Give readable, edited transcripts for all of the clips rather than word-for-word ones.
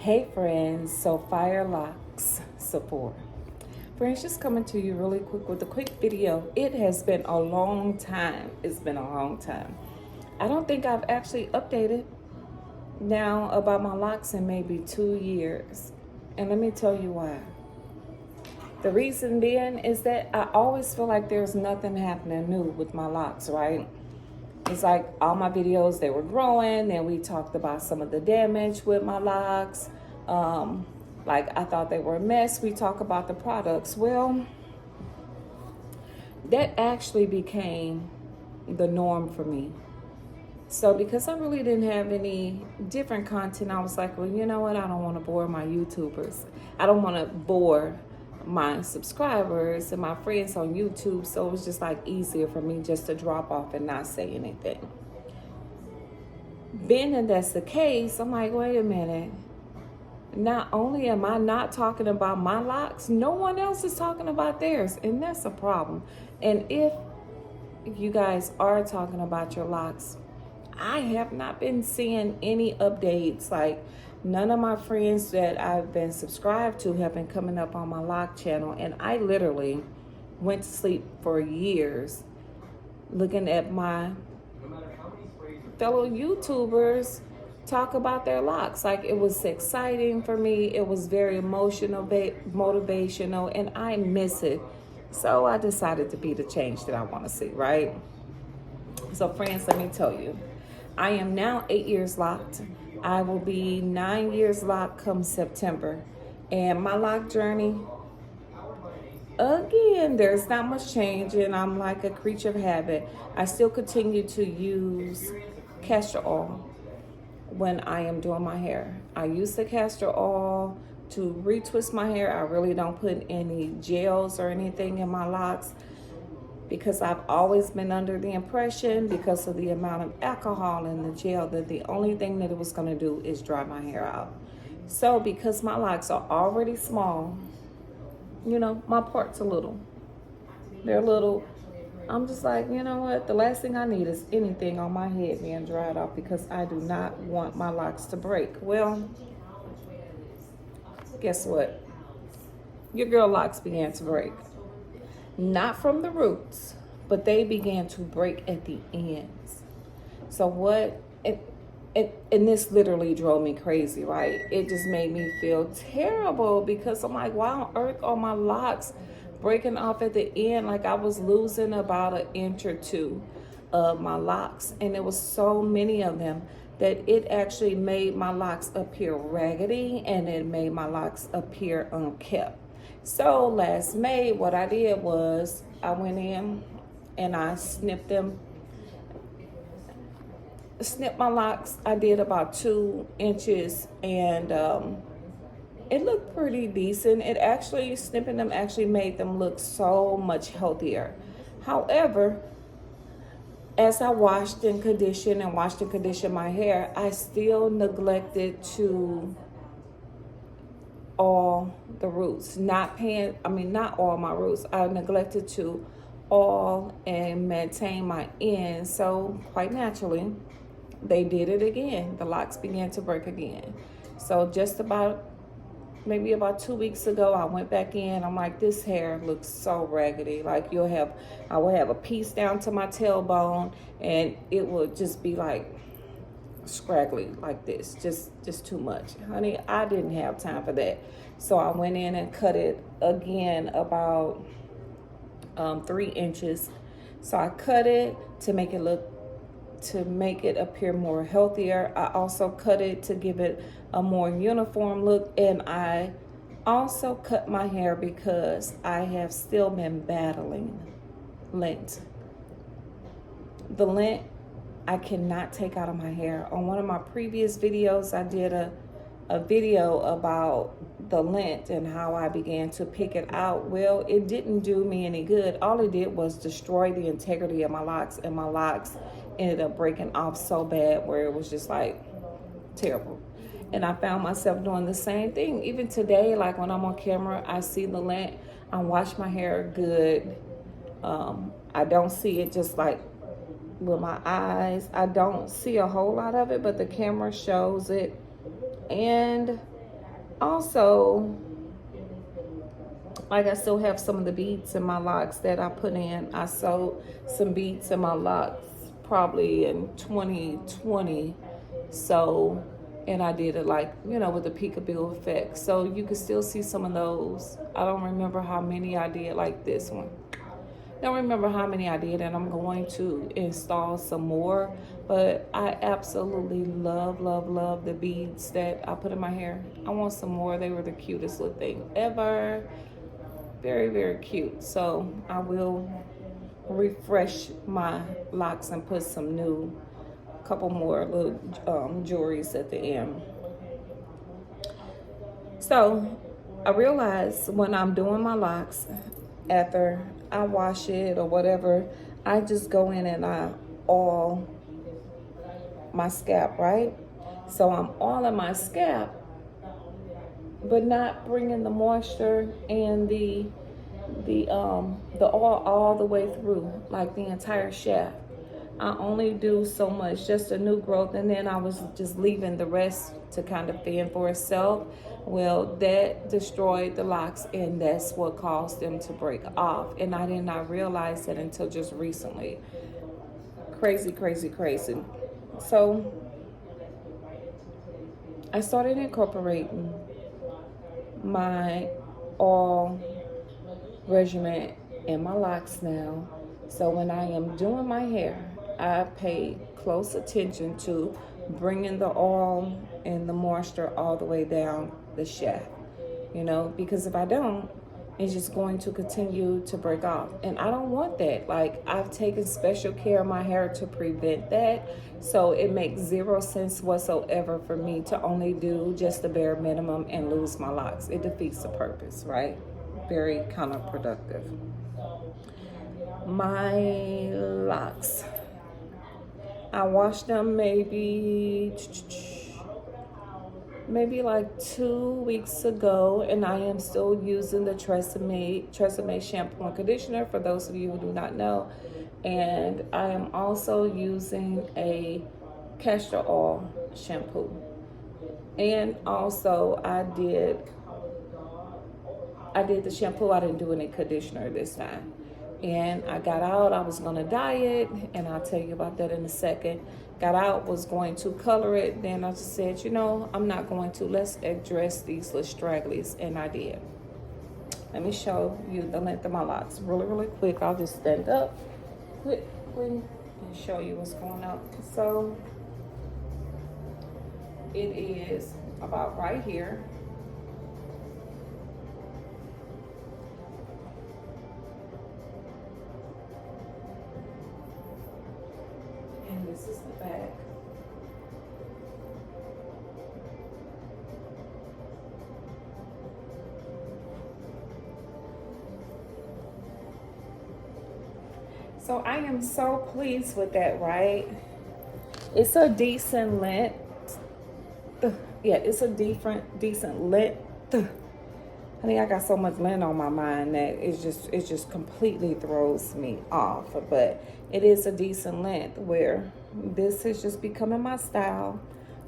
Hey friends, so Fire Locs support. Friends, just coming to you really quick with a quick video. It has been a long time. It's been a long time. I don't think I've actually updated now about my locks in maybe 2 years. And let me tell you why. The reason being is that I always feel like there's nothing happening new with my locks, right? It's like all my videos, they were growing. Then we talked about some of the damage with my locks. Like I thought they were a mess. We talk about the products. Well, that actually became the norm for me. So because I really didn't have any different content, I was like, well, you know what? I don't want to bore my YouTubers. I don't want to bore my subscribers and my friends on YouTube. So it was just like easier for me just to drop off and not say anything. Being that that's the case, I'm like, wait a minute. Not only am I not talking about my locks, no one else is talking about theirs. And that's a problem. And if you guys are talking about your locks, I have not been seeing any updates. Like none of my friends that I've been subscribed to have been coming up on my lock channel. And I literally went to sleep for years looking at my fellow YouTubers talk about their locks. Like it was exciting for me. It was very emotional, motivational, and I miss it. So I decided to be the change that I want to see, right? So friends, let me tell you, I am now 8 years locked. I will be 9 years locked come September. And my lock journey, again, there's not much change, and I'm like a creature of habit. I still continue to use castor oil when I am doing my hair. I use the castor oil to retwist my hair. I really don't put any gels or anything in my locks because I've always been under the impression, because of the amount of alcohol in the gel, that the only thing that it was going to do is dry my hair out. So because my locks are already small, you know, my parts are little. They're little. I'm just like, you know what? The last thing I need is anything on my head being dried off, because I do not want my locks to break. Well, guess what? Your girl locks began to break. Not from the roots, but they began to break at the ends. So what? And this literally drove me crazy, right? It just made me feel terrible, because I'm like, why on earth are my locks breaking off at the end? Like I was losing about an inch or two of my locks, and there was so many of them that it actually made my locks appear raggedy, and it made my locks appear unkept. So last May, what I did was I went in and I snipped my locks. I did about 2 inches, and it looked pretty decent. It actually, snipping them actually made them look so much healthier. However, as I washed and conditioned my hair, I still neglected to all the roots. Not all my roots. I neglected to oil and maintain my ends. So quite naturally, they did it again. The locks began to break again. So just maybe about 2 weeks ago, I went back in. I'm like, this hair looks so raggedy. Like I will have a piece down to my tailbone, and it would just be like scraggly like this, just too much. Honey, I didn't have time for that. So I went in and cut it again about 3 inches. So I cut it to make it appear more healthier. I also cut it to give it a more uniform look, and I also cut my hair because I have still been battling lint. The lint I cannot take out of my hair. On one of my previous videos, I did a video about the lint and how I began to pick it out. Well, it didn't do me any good. All it did was destroy the integrity of my locks, and my locks ended up breaking off so bad where it was just like terrible. And I found myself doing the same thing. Even today, like when I'm on camera, I see the lint. I wash my hair good. I don't see it just like with my eyes. I don't see a whole lot of it, but the camera shows it. And Also, like, I still have some of the beads in my locks that I put in. I sewed some beads in my locks probably in 2020. So, and I did it like, with the peekaboo effect. So you can still see some of those. I don't remember how many I did like this one. Don't remember how many I did, and I'm going to install some more. But I absolutely love, love, love the beads that I put in my hair. I want some more. They were the cutest little thing ever. Very, very cute. So I will refresh my locks and put some new, couple more little jewelries at the end. So I realize when I'm doing my locks, after I wash it or whatever, I just go in and I oil my scalp, right? So I'm oiling my scalp, but not bringing the moisture and the oil all the way through, like the entire shaft. I only do so much, just a new growth, and then I was just leaving the rest to kind of thin for itself. Well, that destroyed the locks, and that's what caused them to break off. And I did not realize that until just recently. Crazy, crazy, crazy. So I started incorporating my oil regimen in my locks now. So when I am doing my hair, I pay close attention to bringing the oil and the moisture all the way down the shaft, because if I don't, it's just going to continue to break off. And I don't want that. Like, I've taken special care of my hair to prevent that. So it makes zero sense whatsoever for me to only do just the bare minimum and lose my locks. It defeats the purpose, right? Very counterproductive. My locks, I washed them maybe like 2 weeks ago, and I am still using the Tresemme shampoo and conditioner, for those of you who do not know. And I am also using a castor oil shampoo. And also I did the shampoo. I didn't do any conditioner this time. And I got out, I was gonna dye it, and I'll tell you about that in a second. Got out, was going to color it, then I just said, I'm not going to. Let's address these little stragglies, and I did. Let me show you the length of my locks really, really quick. I'll just stand up quickly and show you what's going on. So it is about right here. And this is the back. So I am so pleased with that, right? It's a decent length. Yeah, it's a decent length. I think I got so much lint on my mind that it just completely throws me off. But it is a decent length where this is just becoming my style.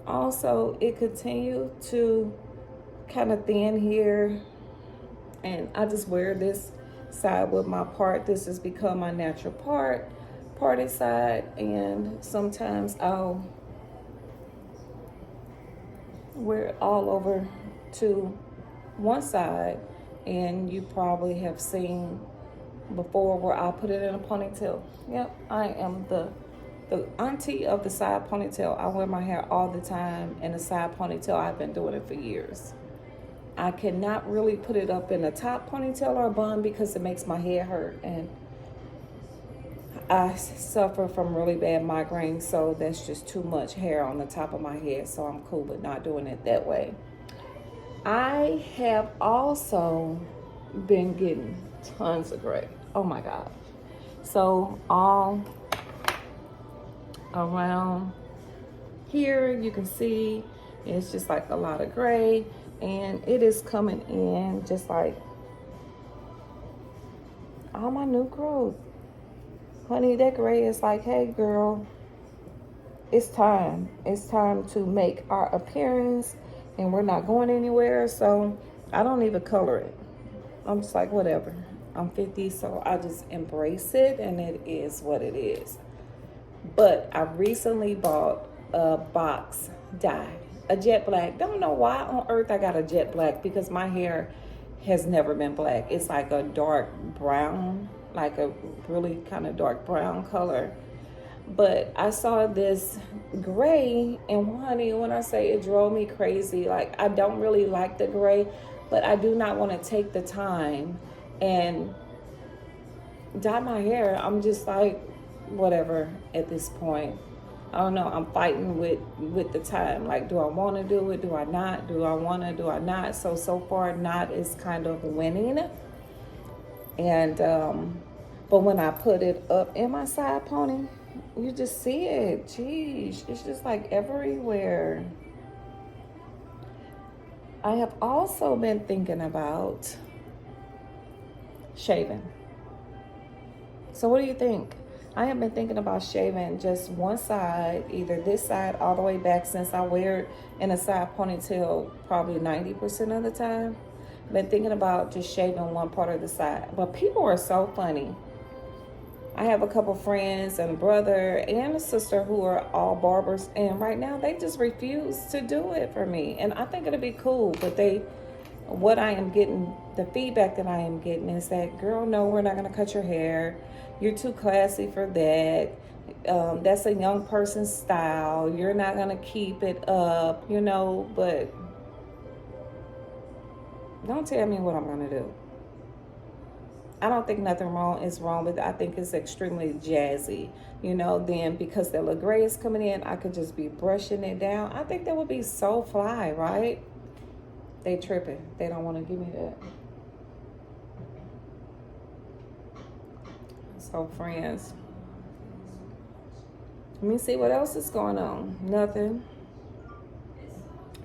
Also, it continued to kind of thin here, and I just wear this side with my part. This has become my natural parted side, and sometimes I'll wear it all over to one side, and you probably have seen before where I put it in a ponytail. Yep, I am the auntie of the side ponytail. I wear my hair all the time in a side ponytail. I've been doing it for years. I cannot really put it up in a top ponytail or a bun because it makes my head hurt, and I suffer from really bad migraines, so that's just too much hair on the top of my head, so I'm cool with not doing it that way. I have also been getting tons of gray. Oh my gosh. So all around here, you can see it's just like a lot of gray, and it is coming in just like all my new growth. Honey, that gray is like, hey girl, it's time. It's time to make our appearance and we're not going anywhere, so I don't even color it. I'm just like, whatever. I'm 50, so I just embrace it, and it is what it is. But I recently bought a box dye, a jet black. Don't know why on earth I got a jet black, because my hair has never been black. It's like a dark brown, like a really kind of dark brown color. But I saw this gray, and honey, when I say it drove me crazy, like I don't really like the gray, but I do not want to take the time and dye my hair. I'm just like, whatever at this point. I don't know. I'm fighting with the time. Like, do I want to do it? Do I not? Do I want to? Do I not? So far, not is kind of winning. And but when I put it up in my side pony, you just see it. Jeez, it's just like everywhere. I have also been thinking about shaving. So what do you think? I have been thinking about shaving just one side, either this side all the way back, since I wear it in a side ponytail probably 90% of the time. I've been thinking about just shaving one part of the side. But people are so funny. I have a couple friends and a brother and a sister who are all barbers, and right now they just refuse to do it for me. And I think it'll be cool, but what I am getting, the feedback that I am getting is that, girl, no, we're not going to cut your hair. You're too classy for that. That's a young person's style. You're not going to keep it up, but don't tell me what I'm going to do. I don't think nothing is wrong with it. I think it's extremely jazzy. Then because the little gray is coming in, I could just be brushing it down. I think that would be so fly, right? They tripping. They don't want to give me that. So friends, let me see what else is going on. Nothing.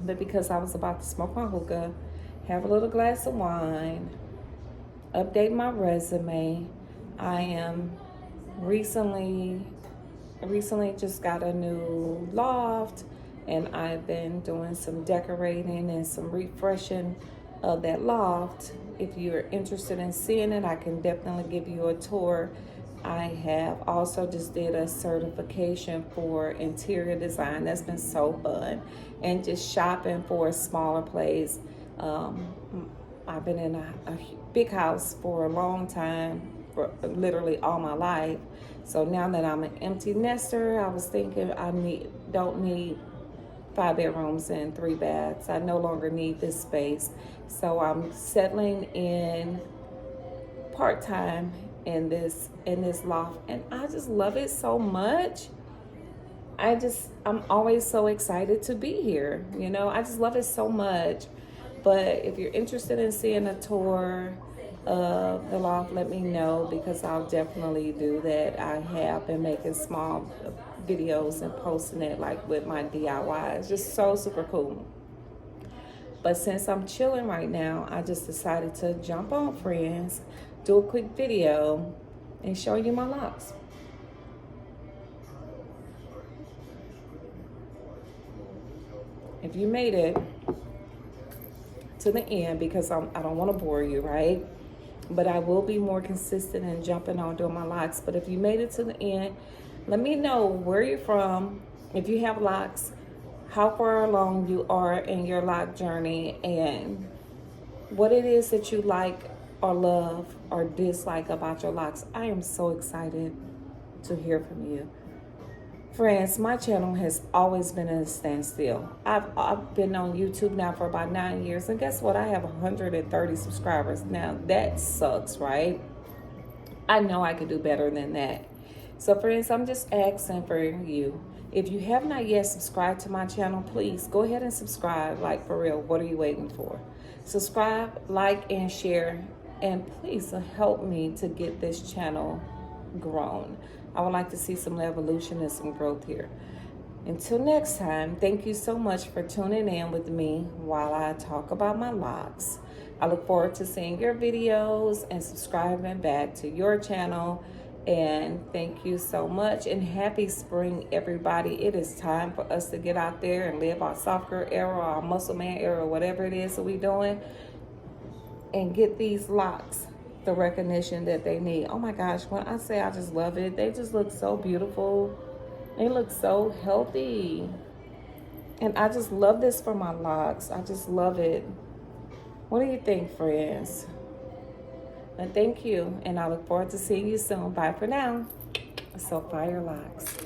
But because I was about to smoke my hookah, have a little glass of wine, update my resume. I am recently just got a new loft, and I've been doing some decorating and some refreshing of that loft. If you're interested in seeing it, I can definitely give you a tour. I have also just did a certification for interior design. That's been so fun. And just shopping for a smaller place. I've been in a big house for a long time, for literally all my life. So now that I'm an empty nester, I was thinking I don't need 5 bedrooms and 3 baths. I no longer need this space. So I'm settling in part-time in this loft, and I just love it so much. I'm always so excited to be here. I just love it so much. But if you're interested in seeing a tour of the loft, let me know, because I'll definitely do that. I have been making small videos and posting it, like with my DIY. It's just so super cool. But since I'm chilling right now, I just decided to jump on, friends, do a quick video and show you my locks. If you made it to the end, because I don't want to bore you, right? But I will be more consistent in jumping on doing my locks. But if you made it to the end, let me know where you're from, if you have locks, how far along you are in your lock journey, and what it is that you like or love or dislike about your locks. I am so excited to hear from you. Friends, my channel has always been in a standstill. I've been on YouTube now for about 9 years, and guess what? I have 130 subscribers. Now that sucks, right? I know I could do better than that. So friends, I'm just asking for you. If you have not yet subscribed to my channel, please go ahead and subscribe. Like, for real, what are you waiting for? Subscribe, like, and share. And please help me to get this channel grown. I would like to see some evolution and some growth here. Until next time, thank you so much for tuning in with me while I talk about my locks. I look forward to seeing your videos and subscribing back to your channel. And thank you so much. And happy spring, everybody. It is time for us to get out there and live our soft girl era, our muscle man era, whatever it is that we're doing, and get these locks the recognition that they need. Oh my gosh, when I say I just love it, they just look so beautiful. They look so healthy. And I just love this for my locks. I just love it. What do you think, friends? And thank you. And I look forward to seeing you soon. Bye for now. So fire locks.